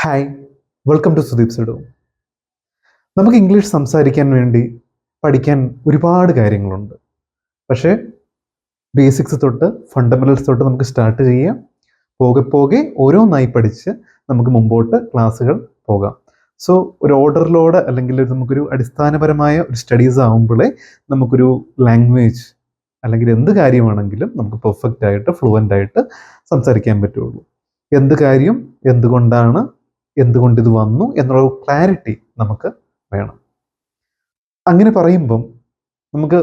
Hi, welcome to Sudeep സുഡു. നമുക്ക് English സംസാരിക്കാൻ വേണ്ടി പഠിക്കാൻ ഒരുപാട് കാര്യങ്ങളുണ്ട്. പക്ഷേ ബേസിക്സ് തൊട്ട് ഫണ്ടമെൻ്റൽസ് തൊട്ട് നമുക്ക് സ്റ്റാർട്ട് ചെയ്യാം. പോകെ പോകെ ഓരോന്നായി പഠിച്ച് നമുക്ക് മുമ്പോട്ട് ക്ലാസ്സുകൾ പോകാം. സോ ഒരു ഓർഡറിലോടെ അല്ലെങ്കിൽ നമുക്കൊരു അടിസ്ഥാനപരമായ ഒരു സ്റ്റഡീസ് ആകുമ്പോഴേ നമുക്കൊരു ലാംഗ്വേജ് അല്ലെങ്കിൽ എന്ത് കാര്യമാണെങ്കിലും നമുക്ക് പെർഫെക്റ്റ് ആയിട്ട് ഫ്ലുവൻ്റ് ആയിട്ട് സംസാരിക്കാൻ പറ്റുള്ളൂ. എന്ത് കാര്യം എന്തുകൊണ്ടാണ് എന്തുകൊണ്ട് ഇത് വന്നു എന്നുള്ള ക്ലാരിറ്റി നമുക്ക് വേണം. അങ്ങനെ പറയുമ്പം നമുക്ക്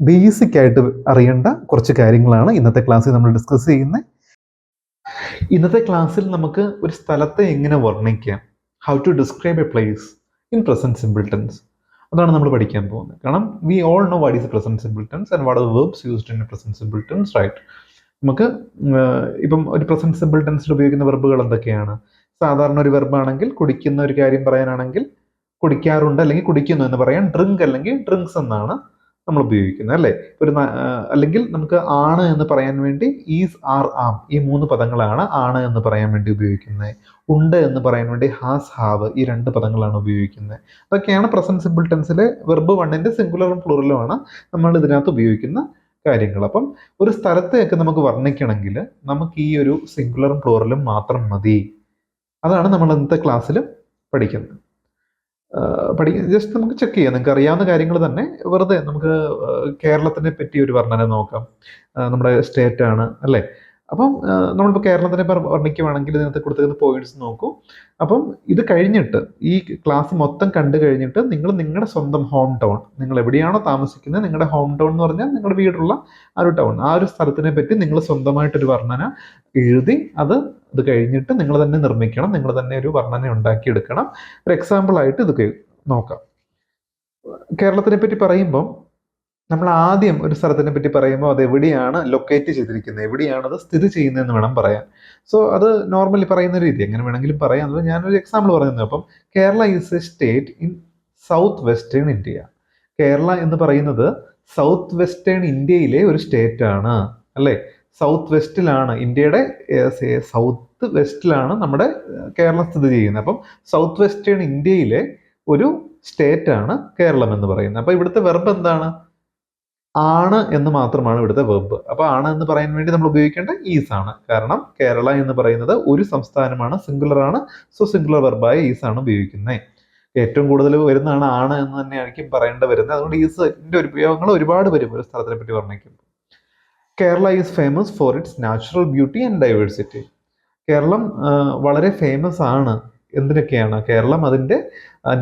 ബേസിക് ആയിട്ട് അറിയേണ്ട കുറച്ച് കാര്യങ്ങളാണ് ഇന്നത്തെ ക്ലാസ്സിൽ നമ്മൾ ഡിസ്കസ് ചെയ്യുന്നത്. ഇന്നത്തെ ക്ലാസ്സിൽ നമുക്ക് ഒരു സ്ഥലത്തെ എങ്ങനെ വർണ്ണിക്കാം, how to describe a place in present simple tense, അതാണ് നമ്മൾ പഠിക്കാൻ പോകുന്നത്. കാരണം we all know what is present simple tense and what are verbs used in present simple tense, right? നമുക്ക് ഇപ്പം ഒരു പ്രസന്റ് സിമ്പിൾ ടെൻസിൽ ഉപയോഗിക്കുന്ന വെർബുകൾ എന്തൊക്കെയാണ്? സാധാരണ ഒരു വെർബാണെങ്കിൽ കുടിക്കുന്ന ഒരു കാര്യം പറയാനാണെങ്കിൽ കുടിക്കാറുണ്ട് അല്ലെങ്കിൽ കുടിക്കുന്നു എന്ന് പറയാൻ ഡ്രിങ്ക് അല്ലെങ്കിൽ ഡ്രിങ്ക്സ് എന്നാണ് നമ്മൾ ഉപയോഗിക്കുന്നത്, അല്ലേ? അല്ലെങ്കിൽ നമുക്ക് ആണ് എന്ന് പറയാൻ വേണ്ടി ഈസ്, ആർ, ആം, ഈ 3 പദങ്ങളാണ് ആണ് എന്ന് പറയാൻ വേണ്ടി ഉപയോഗിക്കുന്നത്. ഉണ്ട് എന്ന് പറയാൻ വേണ്ടി ഹാസ്, ഹാവ്, ഈ 2 പദങ്ങളാണ് ഉപയോഗിക്കുന്നത്. അതൊക്കെയാണ് പ്രസന്റ് സിമ്പിൾ ടെൻസിലെ വെർബ് 1ന്റെ സിംഗുലറും പ്ലൂറലുമാണ് നമ്മൾ ഇതിനകത്ത് ഉപയോഗിക്കുന്ന കാര്യങ്ങൾ. അപ്പം ഒരു സ്ഥലത്തെയൊക്കെ നമുക്ക് വർണ്ണിക്കണമെങ്കിൽ നമുക്ക് ഈ ഒരു സിംഗുലറും പ്ലൂറലും മാത്രം മതി. അതാണ് നമ്മൾ ഇന്നത്തെ ക്ലാസ്സിൽ പഠിക്കുന്നത്. ജസ്റ്റ് നമുക്ക് ചെക്ക് ചെയ്യാം. നിങ്ങൾക്ക് അറിയാവുന്ന കാര്യങ്ങൾ തന്നെ വെറുതെ നമുക്ക് കേരളത്തിനെ പറ്റി ഒരു വർണ്ണന നോക്കാം. നമ്മുടെ സ്റ്റേറ്റ് ആണ്, അല്ലേ? അപ്പം നമ്മളിപ്പോൾ കേരളത്തിനെ വർണ്ണിക്കുവാണെങ്കിൽ ഇതിനകത്ത് കൊടുത്തിരുന്ന പോയിന്റ്സ് നോക്കൂ. അപ്പം ഇത് കഴിഞ്ഞിട്ട് ഈ ക്ലാസ് മൊത്തം കണ്ടു കഴിഞ്ഞിട്ട് നിങ്ങൾ നിങ്ങളുടെ സ്വന്തം ഹോം ടൗൺ, നിങ്ങൾ എവിടെയാണോ താമസിക്കുന്നത്, നിങ്ങളുടെ ഹോം ടൗൺ എന്ന് പറഞ്ഞാൽ നിങ്ങളുടെ വീടുള്ള ആ ഒരു ടൗൺ, ആ ഒരു സ്ഥലത്തിനെ പറ്റി നിങ്ങൾ സ്വന്തമായിട്ടൊരു വർണ്ണന എഴുതി അത് കഴിഞ്ഞിട്ട് നിങ്ങൾ തന്നെ നിർമ്മിക്കണം, നിങ്ങൾ തന്നെ ഒരു വർണ്ണന ഉണ്ടാക്കിയെടുക്കണം. ഒരു എക്സാമ്പിൾ ആയിട്ട് ഇത് നോക്കാം. കേരളത്തിനെ പറ്റി പറയുമ്പം നമ്മൾ ആദ്യം ഒരു സ്ഥലത്തിനെ പറ്റി പറയുമ്പോൾ അത് എവിടെയാണ് ലൊക്കേറ്റ് ചെയ്തിരിക്കുന്നത്, എവിടെയാണ് അത് സ്ഥിതി ചെയ്യുന്നതെന്ന് വേണം പറയാൻ. സോ അത് നോർമലി പറയുന്ന രീതി എങ്ങനെ വേണമെങ്കിലും പറയാം. അത് ഞാനൊരു എക്സാമ്പിൾ പറയുന്നത്. അപ്പം Kerala is A state in south western India. Kerala എന്ന് പറയുന്നത് സൗത്ത് വെസ്റ്റേൺ ഇന്ത്യയിലെ ഒരു സ്റ്റേറ്റ് ആണ്, അല്ലേ? സൗത്ത് വെസ്റ്റിലാണ്, ഇന്ത്യയുടെ സൗത്ത് വെസ്റ്റിലാണ് നമ്മുടെ കേരളം സ്ഥിതി ചെയ്യുന്നത്. അപ്പം സൗത്ത് വെസ്റ്റേൺ ഇന്ത്യയിലെ ഒരു സ്റ്റേറ്റ് ആണ് കേരളം എന്ന് പറയുന്നത്. അപ്പൊ ഇവിടുത്തെ വെർബ് എന്താണ്? ആണ് എന്ന് മാത്രമാണ് ഇവിടുത്തെ വെർബ്. അപ്പൊ ആണ് എന്ന് പറയാൻ വേണ്ടി നമ്മൾ ഉപയോഗിക്കേണ്ട ഈസ് ആണ്. കാരണം കേരള എന്ന് പറയുന്നത് ഒരു സംസ്ഥാനമാണ്, സിംഗുലർ ആണ്. സോ സിംഗുലർ വെർബായ ഈസ് ആണ് ഉപയോഗിക്കുന്നത്. ഏറ്റവും കൂടുതൽ വരുന്നതാണ് ആണ് എന്ന് തന്നെയായിരിക്കും പറയേണ്ടി വരുന്നത്. അതുകൊണ്ട് ഈസിന്റെ ഉപയോഗങ്ങൾ ഒരുപാട് വരും ഒരു സ്ഥലത്തിനെ പറ്റി വർണ്ണിക്കുമ്പോൾ. Kerala is famous for its natural beauty and diversity. Keralam വളരെ ഫേമസ് ആണ്. എന്തിനൊക്കെയാണ്? കേരളം അതിൻ്റെ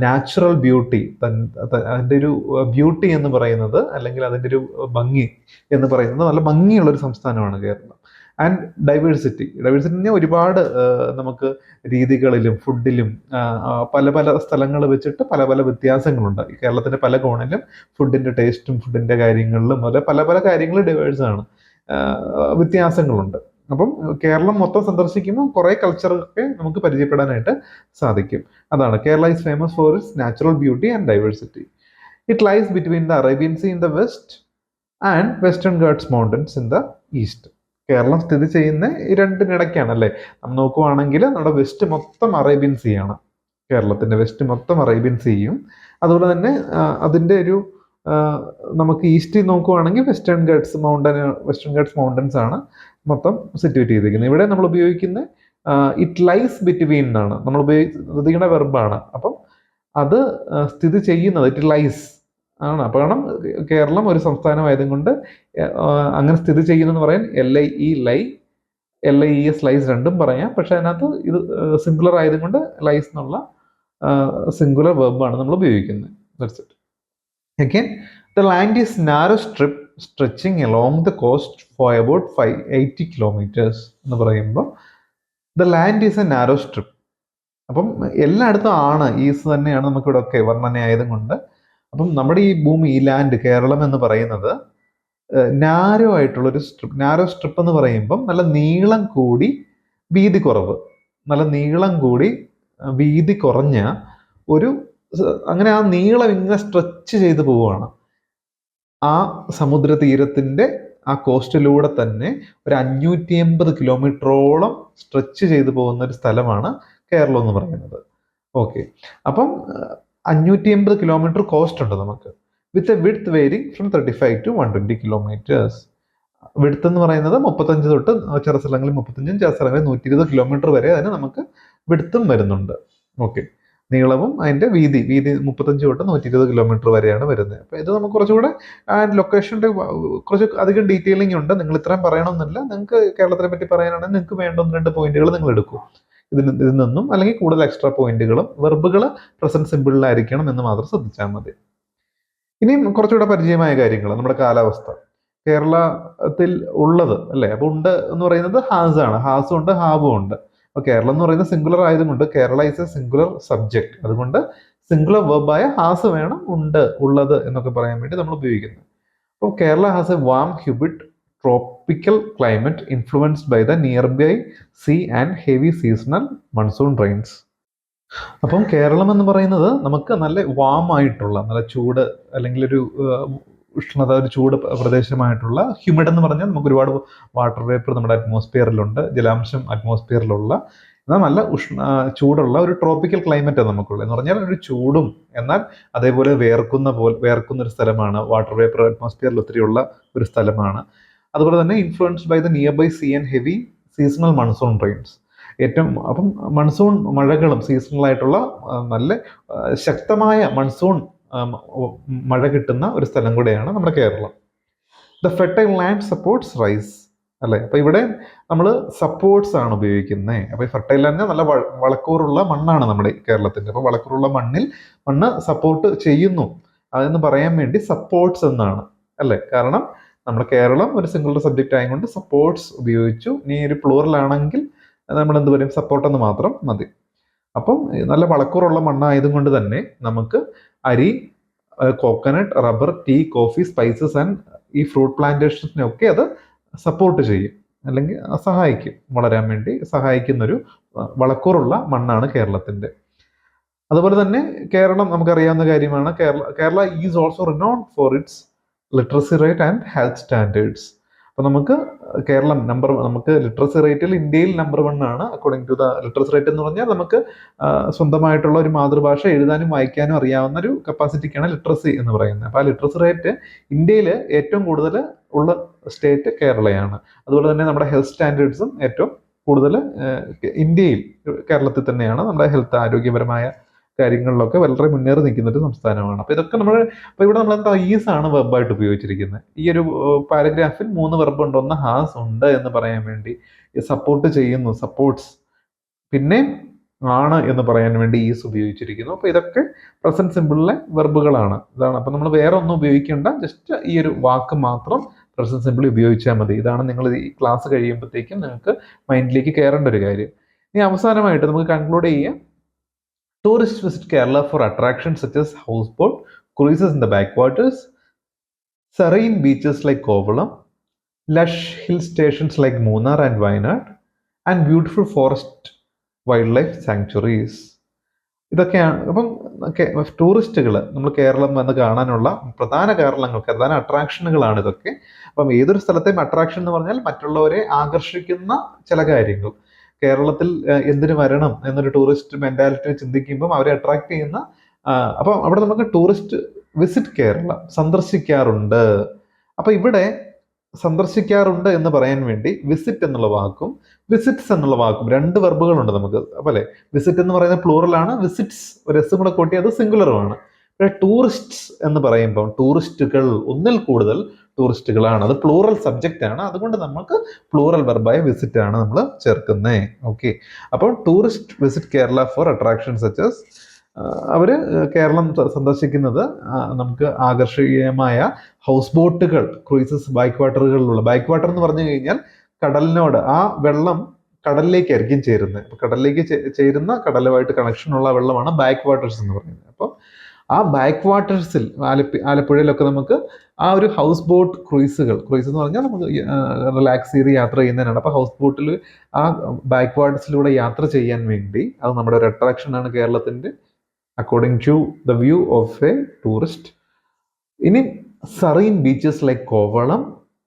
നാച്ചുറൽ ബ്യൂട്ടി, അതിൻ്റെ ഒരു ബ്യൂട്ടി എന്ന് പറയുന്നത്, അല്ലെങ്കിൽ അതിൻ്റെ ഒരു ഭംഗി എന്ന് പറയുന്നത്, നല്ല ഭംഗിയുള്ളൊരു സംസ്ഥാനമാണ് കേരളം. ആൻഡ് ഡൈവേഴ്സിറ്റി ഒരുപാട് നമുക്ക് രീതികളിലും ഫുഡിലും പല പല സ്ഥലങ്ങൾ വെച്ചിട്ട് പല പല വ്യത്യാസങ്ങളുണ്ട്. കേരളത്തിൻ്റെ പല കോണിലും ഫുഡിൻ്റെ ടേസ്റ്റും ഫുഡിൻ്റെ കാര്യങ്ങളിലും പല പല കാര്യങ്ങളും ഡൈവേഴ്സാണ്, വ്യത്യാസങ്ങളുണ്ട്. അപ്പം കേരളം മൊത്തം സന്ദർശിക്കുമ്പോൾ കുറേ കൾച്ചറൊക്കെ നമുക്ക് പരിചയപ്പെടാനായിട്ട് സാധിക്കും. അതാണ് Kerala is famous for its natural beauty and diversity. It lies between the Arabian sea in the west and Western Ghats mountains in the east. Keralam സ്ഥിതി ചെയ്യുന്ന ഈ രണ്ടിനിടയ്ക്കാണ്, അല്ലേ? നമ്മൾ നോക്കുവാണെങ്കിൽ നമ്മുടെ വെസ്റ്റ് മൊത്തം അറേബ്യൻ സീ ആണ്. കേരളത്തിന്റെ വെസ്റ്റ് മൊത്തം അറേബ്യൻ സീയും അതുപോലെ തന്നെ അതിൻ്റെ ഒരു നമുക്ക് ഈസ്റ്റിൽ നോക്കുവാണെങ്കിൽ വെസ്റ്റേൺ ഗാട്സ് മൗണ്ടൻസ് ആണ് മൊത്തം സിറ്റുവേറ്റ് ചെയ്തിരിക്കുന്നത്. ഇവിടെ നമ്മൾ ഉപയോഗിക്കുന്ന ഇറ്റ് ലൈസ് ബിറ്റ്വീൻ എന്നാണ് നമ്മൾ ഉപയോഗിക്കുന്ന വെർബാണ്. അപ്പം അത് സ്ഥിതി ചെയ്യുന്നത് ഇറ്റ് ലൈസ് ആണ്. അപ്പോൾ കാരണം കേരളം ഒരു സംസ്ഥാനമായതും കൊണ്ട് അങ്ങനെ സ്ഥിതി ചെയ്യുന്നതെന്ന് പറയാൻ LIES ലൈസ് രണ്ടും പറയാം. പക്ഷെ അതിനകത്ത് ഇത് സിംഗുലർ ആയതും കൊണ്ട് ലൈസ് എന്നുള്ള സിംഗുലർ വെർബാണ് നമ്മൾ ഉപയോഗിക്കുന്നത്. That's it. Again, the land is narrow strip stretching along the coast for about 80 kilometers എന്ന് പറയുമ്പോൾ the land is a narrow strip. അപ്പം എല്ലായിടത്തും ആണ്, ഈസ് തന്നെയാണ് നമുക്കിവിടെ ഒക്കെ വർണ്ണനയായതും കൊണ്ട്. അപ്പം നമ്മുടെ ഈ ഭൂമി, ഈ ലാൻഡ്, കേരളം എന്ന് പറയുന്നത് നാരോ ആയിട്ടുള്ളൊരു സ്ട്രിപ്പ്. നാരോ സ്ട്രിപ്പ് എന്ന് പറയുമ്പം നല്ല നീളം കൂടി വീതി കുറവ്, നല്ല നീളം കൂടി വീതി കുറഞ്ഞ ഒരു, അങ്ങനെ ആ നീളം ഇങ്ങനെ സ്ട്രെച്ച് ചെയ്ത് പോവുകയാണ്. ആ സമുദ്ര തീരത്തിന്റെ ആ കോസ്റ്റിലൂടെ തന്നെ ഒരു 580 കിലോമീറ്ററോളം സ്ട്രെച്ച് ചെയ്തു പോകുന്ന ഒരു സ്ഥലമാണ് കേരളം എന്ന് പറയുന്നത്. ഓക്കെ, അപ്പം 580 കിലോമീറ്റർ കോസ്റ്റ് ഉണ്ട് നമുക്ക്, with a width varying from 35 to 120 kilometres. Width എന്ന് പറയുന്നത് 35 തൊട്ട് ചില സ്ഥലങ്ങളിൽ 35, ചില സ്ഥലങ്ങളിൽ 120 കിലോമീറ്റർ വരെ അതിന് നമുക്ക് വിഡ്ത്തും വരുന്നുണ്ട്. ഓക്കെ, നീളവും അതിന്റെ വീതി 35 തൊട്ട് 120 കിലോമീറ്റർ വരെയാണ് വരുന്നത്. അപ്പൊ ഇത് നമുക്ക് കുറച്ചുകൂടെ ലൊക്കേഷന്റെ കുറച്ച് അധികം ഡീറ്റെയിലിംഗ് ഉണ്ട്. നിങ്ങൾ ഇത്രയും പറയണമെന്നില്ല. നിങ്ങൾക്ക് കേരളത്തിനെ പറ്റി പറയാനാണെങ്കിൽ നിങ്ങൾക്ക് വേണ്ട 1-2 പോയിന്റുകൾ നിങ്ങൾ എടുക്കും ഇതിൽ നിന്നും, അല്ലെങ്കിൽ കൂടുതൽ എക്സ്ട്രാ പോയിന്റുകളും വെർബുകൾ പ്രസന്റ് സിമ്പിളിലായിരിക്കണം എന്ന് മാത്രം ശ്രദ്ധിച്ചാൽ മതി. ഇനിയും കുറച്ചുകൂടെ പരിചയമായ കാര്യങ്ങൾ, നമ്മുടെ കാലാവസ്ഥ കേരളത്തിൽ ഉള്ളത് അല്ലേ. അപ്പൊ ഉണ്ട് എന്ന് പറയുന്നത് ഹാസ് ആണ്, ഹാസും ഉണ്ട് ഹാവും ഉണ്ട്. അപ്പൊ കേരളം എന്ന് പറയുന്നത് സിംഗുലർ ആയതുകൊണ്ട് Kerala is a singular subject, അതുകൊണ്ട് സിംഗുലർ വെർബായ ഹാസ് വേണം ഉണ്ട്, ഉള്ളത് എന്നൊക്കെ പറയാൻ വേണ്ടി നമ്മൾ ഉപയോഗിക്കുന്നത്. അപ്പോൾ Kerala has a warm humid tropical climate influenced by the nearby sea and heavy seasonal monsoon rains. അപ്പം കേരളം എന്ന് പറയുന്നത് നമുക്ക് നല്ല വാം ആയിട്ടുള്ള, നല്ല ചൂട് അല്ലെങ്കിൽ ഒരു ഉഷ്ണത, ഒരു ചൂട് പ്രദേശമായിട്ടുള്ള, ഹ്യൂമിഡ് എന്ന് പറഞ്ഞാൽ നമുക്ക് ഒരുപാട് വാട്ടർ വേപ്പർ നമ്മുടെ അറ്റ്മോസ്ഫിയറിലുണ്ട്, ജലാംശം അറ്റ്മോസ്ഫിയറിലുള്ള, എന്നാൽ നല്ല ചൂടുള്ള ഒരു ട്രോപ്പിക്കൽ ക്ലൈമറ്റ് നമുക്കുള്ളത് എന്ന് പറഞ്ഞാൽ ഒരു ചൂടും എന്നാൽ അതേപോലെ വേർക്കുന്ന ഒരു സ്ഥലമാണ്. വാട്ടർ വേപ്പർ അറ്റ്മോസ്ഫിയറിൽ ഒത്തിരിയുള്ള ഒരു സ്ഥലമാണ്. അതുപോലെ തന്നെ influenced by the nearby sea and heavy seasonal monsoon rains. അപ്പം മൺസൂൺ മഴകളും സീസണൽ ആയിട്ടുള്ള നല്ല ശക്തമായ മൺസൂൺ മഴ കിട്ടുന്ന ഒരു സ്ഥലം കൂടെയാണ് നമ്മുടെ Keralam. The fertile land supports rice അല്ലെ. അപ്പൊ ഇവിടെ നമ്മൾ സപ്പോർട്ട്സ് ആണ് ഉപയോഗിക്കുന്നത്. അപ്പൊ ഈ ഫെർട്ടൈൽ ലാൻഡ് നല്ല വളക്കൂറുള്ള മണ്ണാണ് നമ്മുടെ കേരളത്തിന്റെ. അപ്പൊ വളക്കൂറുള്ള മണ്ണ് സപ്പോർട്ട് ചെയ്യുന്നു അതെന്ന് പറയാൻ വേണ്ടി സപ്പോർട്ട്സ് എന്നാണ് അല്ലെ. കാരണം നമ്മുടെ കേരളം ഒരു സിംഗിൾ സബ്ജക്റ്റ് ആയതുകൊണ്ട് സപ്പോർട്ട്സ് ഉപയോഗിച്ചു. ഇനി ഒരു പ്ലൂറൽ ആണെങ്കിൽ നമ്മൾ എന്ത് പറയും, സപ്പോർട്ട് എന്ന് മാത്രം മതി. അപ്പം നല്ല വളക്കൂറുള്ള മണ്ണായതും കൊണ്ട് തന്നെ നമുക്ക് അരി, coconut, rubber, tea, coffee, spices and ഈ ഫ്രൂട്ട് പ്ലാന്റേഷൻസിനൊക്കെ അത് സപ്പോർട്ട് ചെയ്യും, അല്ലെങ്കിൽ സഹായിക്കും, വളരാൻ വേണ്ടി സഹായിക്കുന്നൊരു വളക്കൂറുള്ള മണ്ണാണ് കേരളത്തിന്റെ. അതുപോലെ തന്നെ കേരളം നമുക്കറിയാവുന്ന കാര്യമാണ്, Kerala is also renowned for its literacy rate and health standards. അപ്പൊ നമുക്ക് കേരളം നമുക്ക് ലിറ്ററസി റേറ്റിൽ ഇന്ത്യയിൽ നമ്പർ 1 ആണ്. According to the literacy rate എന്ന് പറഞ്ഞാൽ നമുക്ക് സ്വന്തമായിട്ടുള്ള ഒരു മാതൃഭാഷ എഴുതാനും വായിക്കാനും അറിയാവുന്ന ഒരു കപ്പാസിറ്റിക്കാണ് ലിറ്ററസി എന്ന് പറയുന്നത്. അപ്പൊ ആ ലിറ്ററസി റേറ്റ് ഇന്ത്യയിൽ ഏറ്റവും കൂടുതൽ ഉള്ള സ്റ്റേറ്റ് കേരളയാണ്. അതുപോലെ തന്നെ നമ്മുടെ ഹെൽത്ത് സ്റ്റാൻഡേർഡ്സും ഏറ്റവും കൂടുതൽ ഇന്ത്യയിൽ കേരളത്തിൽ തന്നെയാണ്. നമ്മുടെ ഹെൽത്ത്, ആരോഗ്യപരമായ കാര്യങ്ങളിലൊക്കെ വളരെ മുന്നേറി നിൽക്കുന്ന ഒരു സംസ്ഥാനമാണ്. അപ്പൊ ഇതൊക്കെ ഇവിടെ നമ്മൾ എന്താ ഈസ് ആണ് വെർബായിട്ട് ഉപയോഗിച്ചിരിക്കുന്നത്. ഈ ഒരു പാരഗ്രാഫിൽ 3 വെർബ് ഉണ്ട്. ഒന്ന് ഹാസ് ഉണ്ട് എന്ന് പറയാൻ വേണ്ടി, സപ്പോർട്ട് ചെയ്യുന്നു സപ്പോർട്ട്സ്, പിന്നെ ആണ് എന്ന് പറയാൻ വേണ്ടി ഈസ് ഉപയോഗിച്ചിരിക്കുന്നു. അപ്പൊ ഇതൊക്കെ പ്രസന്റ് സിമ്പിളിലെ വെർബുകളാണ്. ഇതാണ്. അപ്പൊ നമ്മൾ വേറെ ഒന്നും ഉപയോഗിക്കേണ്ട, ജസ്റ്റ് ഈ ഒരു വാക്ക് മാത്രം പ്രസന്റ് സിമ്പിൾ ഉപയോഗിച്ചാൽ മതി. ഇതാണ് നിങ്ങൾ ഈ ക്ലാസ് കഴിയുമ്പോഴത്തേക്കും നിങ്ങൾക്ക് മൈൻഡിലേക്ക് കയറേണ്ട ഒരു കാര്യം. ഇനി അവസാനമായിട്ട് നമുക്ക് കൺക്ലൂഡ് ചെയ്യാം. Tourists visit Kerala for attractions such as houseboat, cruises in the backwaters, serene beaches like Kovalam, lush hill stations like Munnar and Wayanad, and beautiful forest wildlife sanctuaries. ഇതൊക്കെയാണ്. അപ്പം ടൂറിസ്റ്റുകൾ നമ്മൾ കേരളം വന്ന് കാണാനുള്ള പ്രധാന കാരണങ്ങൾ, പ്രധാന അട്രാക്ഷനുകളാണ് ഇതൊക്കെ. അപ്പം ഏതൊരു സ്ഥലത്തെയും അട്രാക്ഷൻ എന്ന് പറഞ്ഞാൽ മറ്റുള്ളവരെ ആകർഷിക്കുന്ന ചില കാര്യങ്ങൾ. കേരളത്തിൽ എന്തിനു വരണം എന്നൊരു ടൂറിസ്റ്റ് മെന്റാലിറ്റി ചിന്തിക്കുമ്പോൾ അവരെ അട്രാക്ട് ചെയ്യുന്ന, അപ്പം അവിടെ നമുക്ക് ടൂറിസ്റ്റ് വിസിറ്റ് കേരള, സന്ദർശിക്കാറുണ്ട്. അപ്പൊ ഇവിടെ സന്ദർശിക്കാറുണ്ട് എന്ന് പറയാൻ വേണ്ടി വിസിറ്റ് എന്നുള്ള വാക്കും വിസിറ്റ്സ് എന്നുള്ള വാക്കും 2 വെർബുകളുണ്ട് നമുക്ക്. അല്ലെ, വിസിറ്റ് എന്ന് പറയുന്നത് പ്ലൂറലാണ്, വിസിറ്റ്സ് ഒരു എസ് കൂടെ കൂട്ടി അത് സിംഗുലറുമാണ്. പക്ഷേ ടൂറിസ്റ്റ്സ് എന്ന് പറയുമ്പോൾ ടൂറിസ്റ്റുകൾ, ഒന്നിൽ കൂടുതൽ ടൂറിസ്റ്റുകളാണ്, അത് പ്ലൂറൽ സബ്ജക്റ്റ് ആണ്. അതുകൊണ്ട് നമുക്ക് പ്ലൂറൽ വെർബായ വിസിറ്റ് ആണ് നമ്മൾ ചേർക്കുന്നത്. ഓക്കെ, അപ്പോൾ tourist visit Kerala for attraction such as, അവര് കേരളം സന്ദർശിക്കുന്നത് നമുക്ക് ആകർഷണീയമായ ഹൗസ് ബോട്ടുകൾ, ക്രൂയിസസ്, ബാക്ക് വാട്ടറുകളിലുള്ള, ബാക്ക് വാട്ടർ എന്ന് പറഞ്ഞു കഴിഞ്ഞാൽ കടലിനോട്, ആ വെള്ളം കടലിലേക്കായിരിക്കും ചേരുന്നത്. അപ്പൊ കടലിലേക്ക് ചേരുന്ന, കടലുമായിട്ട് കണക്ഷനുള്ള വെള്ളമാണ് ബാക്ക് വാട്ടേഴ്സ് എന്ന് പറയുന്നത്. അപ്പോൾ ആ ബാക്ക് വാട്ടേഴ്സിൽ ആലപ്പുഴയിലൊക്കെ നമുക്ക് ആ ഒരു ഹൗസ് ബോട്ട് ക്രൂയിസ് എന്ന് പറഞ്ഞാൽ നമുക്ക് റിലാക്സ് ചെയ്ത് യാത്ര ചെയ്യുന്നതിനാണ്. അപ്പൊ ഹൗസ് ബോട്ടിൽ ആ ബാക്ക് വാട്ടേഴ്സിലൂടെ യാത്ര ചെയ്യാൻ വേണ്ടി അത് നമ്മുടെ ഒരു അട്രാക്ഷൻ ആണ് കേരളത്തിന്റെ, according to the view of a tourist. ഇനി സറീൻ ബീച്ചസ് ലൈക്ക് കോവളം,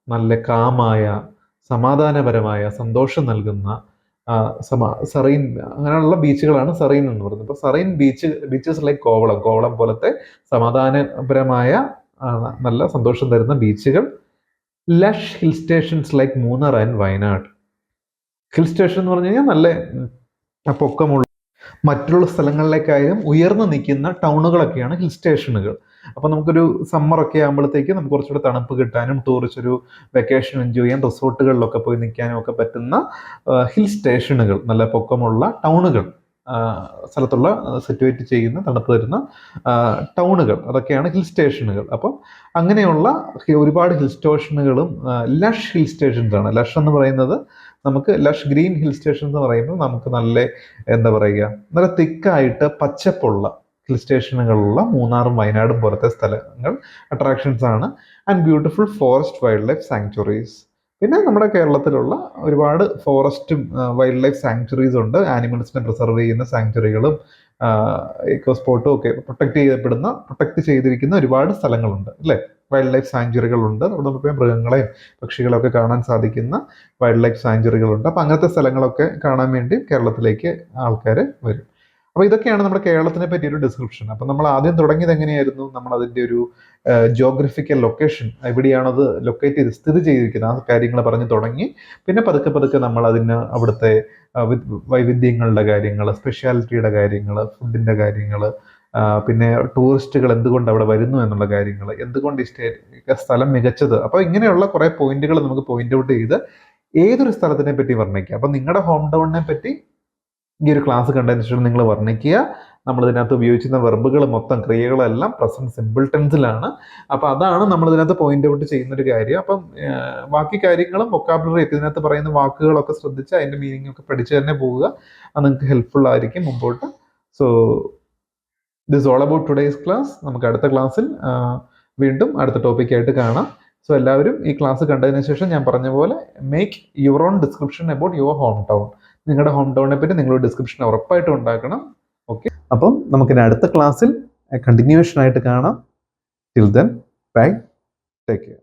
നല്ല കാമായ, സമാധാനപരമായ, സന്തോഷം നൽകുന്ന സറൈൻ അങ്ങനെയുള്ള ബീച്ചുകളാണ് സറൈൻ എന്ന് പറയുന്നത്. അപ്പോൾ സറൈൻ ബീച്ചസ് ലൈക്ക് കോവളം പോലത്തെ സമാധാനപരമായ നല്ല സന്തോഷം തരുന്ന ബീച്ചുകൾ. Lush hill stations like Munnar and Wayanad. Hill station എന്ന് പറഞ്ഞു കഴിഞ്ഞാൽ നല്ല പൊക്കമുള്ള മറ്റുള്ള സ്ഥലങ്ങളിലേക്കായാലും ഉയർന്നു നിൽക്കുന്ന ടൗണുകളൊക്കെയാണ് ഹിൽ സ്റ്റേഷനുകൾ. അപ്പോൾ നമുക്കൊരു സമ്മറൊക്കെ ആകുമ്പോഴത്തേക്ക് നമുക്ക് കുറച്ചുകൂടെ തണുപ്പ് കിട്ടാനും ടൂറിസ്റ്റ് ഒരു വെക്കേഷൻ എൻജോയ് ചെയ്യാൻ റിസോർട്ടുകളിലൊക്കെ പോയി നിൽക്കാനും ഒക്കെ പറ്റുന്ന ഹിൽ സ്റ്റേഷനുകൾ, നല്ല പൊക്കമുള്ള ടൗണുകൾ, സ്ഥലത്തുള്ള സിറ്റുവേറ്റ് ചെയ്യുന്ന തണുപ്പ് തരുന്ന ടൗണുകൾ, അതൊക്കെയാണ് ഹിൽ സ്റ്റേഷനുകൾ. അപ്പം അങ്ങനെയുള്ള ഒരുപാട് ഹിൽ സ്റ്റേഷനുകളും ലഷ് ഹിൽ സ്റ്റേഷൻസ് ആണ്. ലഷ് എന്ന് പറയുന്നത് നമുക്ക് ലഷ് ഗ്രീൻ ഹിൽ സ്റ്റേഷൻ എന്ന് പറയുമ്പോൾ നമുക്ക് നല്ല എന്താ പറയുക, നല്ല തിക്കായിട്ട് പച്ചപ്പുള്ള ഹിൽ സ്റ്റേഷനുകളുള്ള മൂന്നാറും വയനാടും പോലത്തെ സ്ഥലങ്ങൾ അട്രാക്ഷൻസ് ആണ്. And beautiful forest wild life sanctuaries. പിന്നെ നമ്മുടെ കേരളത്തിലുള്ള ഒരുപാട് ഫോറസ്റ്റും വൈൽഡ് ലൈഫ് സാങ്ച്വറീസ് ഉണ്ട്. ആനിമൽസിനെ പ്രിസർവ് ചെയ്യുന്ന സാങ്ച്വറികളും ഇക്കോ സ്പോട്ടും ഒക്കെ പ്രൊട്ടക്ട് ചെയ്തിരിക്കുന്ന ഒരുപാട് സ്ഥലങ്ങളുണ്ട് അല്ലേ. വൈൽഡ് ലൈഫ് സാങ്ച്വറികളുണ്ട്. നമുക്ക് മൃഗങ്ങളെയും പക്ഷികളൊക്കെ കാണാൻ സാധിക്കുന്ന വൈൽഡ് ലൈഫ് സാങ്ച്വറികളുണ്ട്. അപ്പം അങ്ങനത്തെ സ്ഥലങ്ങളൊക്കെ കാണാൻ വേണ്ടി കേരളത്തിലേക്ക് ആൾക്കാർ വരും. അപ്പോൾ ഇതൊക്കെയാണ് നമ്മുടെ കേരളത്തിനെ പറ്റിയ ഒരു ഡിസ്ക്രിപ്ഷൻ. അപ്പം നമ്മൾ ആദ്യം തുടങ്ങിയത് എങ്ങനെയായിരുന്നു? നമ്മൾ അതിൻ്റെ ഒരു ജോഗ്രഫിക്കൽ ലൊക്കേഷൻ, എവിടെയാണത് ലൊക്കേറ്റ് ചെയ്ത് സ്ഥിതി ചെയ്തിരിക്കുന്നത്, ആ കാര്യങ്ങൾ പറഞ്ഞ് തുടങ്ങി. പിന്നെ പതുക്കെ നമ്മൾ അതിന് അവിടുത്തെ വൈവിധ്യങ്ങളുടെ കാര്യങ്ങൾ, സ്പെഷ്യാലിറ്റിയുടെ കാര്യങ്ങൾ, ഫുഡിൻ്റെ കാര്യങ്ങൾ, പിന്നെ ടൂറിസ്റ്റുകൾ എന്തുകൊണ്ട് അവിടെ വരുന്നു എന്നുള്ള കാര്യങ്ങൾ, എന്തുകൊണ്ട് ഈ സ്ഥലം മികച്ചത്. അപ്പോൾ ഇങ്ങനെയുള്ള കുറേ പോയിന്റുകൾ നമുക്ക് പോയിന്റ് ഔട്ട് ചെയ്ത് ഏതൊരു സ്ഥലത്തിനെ പറ്റി വർണ്ണിക്കുക. അപ്പം നിങ്ങളുടെ ഹോം ടൗണിനെ പറ്റി ഈ ഒരു ക്ലാസ് കണ്ടതിന് ശേഷം നിങ്ങൾ വർണ്ണിക്കുക. നമ്മൾ ഇതിനകത്ത് ഉപയോഗിക്കുന്ന വെർബുകൾ മൊത്തം ക്രിയകളെല്ലാം പ്രസന്റ് സിമ്പിൾ ടെൻസിലാണ്. അപ്പോൾ അതാണ് നമ്മൾ ഇതിനകത്ത് പോയിന്റ് ഔട്ട് ചെയ്യുന്ന ഒരു കാര്യം. അപ്പം ബാക്കി കാര്യങ്ങളും വൊക്കാബുലറി ഇതിനകത്ത് പറയുന്ന വാക്കുകളൊക്കെ ശ്രദ്ധിച്ച് അതിൻ്റെ മീനിങ് ഒക്കെ പഠിച്ച് തന്നെ പോവുക. അത് നിങ്ങൾക്ക് ഹെൽപ്ഫുൾ ആയിരിക്കും മുമ്പോട്ട്. So this all about today's class. നമുക്ക് അടുത്ത ക്ലാസ്സിൽ വീണ്ടും അടുത്ത ടോപ്പിക്കായിട്ട് കാണാം. സോ എല്ലാവരും ഈ ക്ലാസ് കണ്ടതിന് ശേഷം ഞാൻ പറഞ്ഞ പോലെ make your own description about your home town. നിങ്ങളുടെ ഹോം ടൗണിനെ പറ്റി നിങ്ങളൊരു ഡിസ്ക്രിപ്ഷൻ ഉറപ്പായിട്ടും ഉണ്ടാക്കണം. ഓക്കെ, അപ്പം നമുക്കിനി അടുത്ത ക്ലാസ്സിൽ കണ്ടിന്യൂവേഷൻ ആയിട്ട് കാണാം. Till then bye, take care.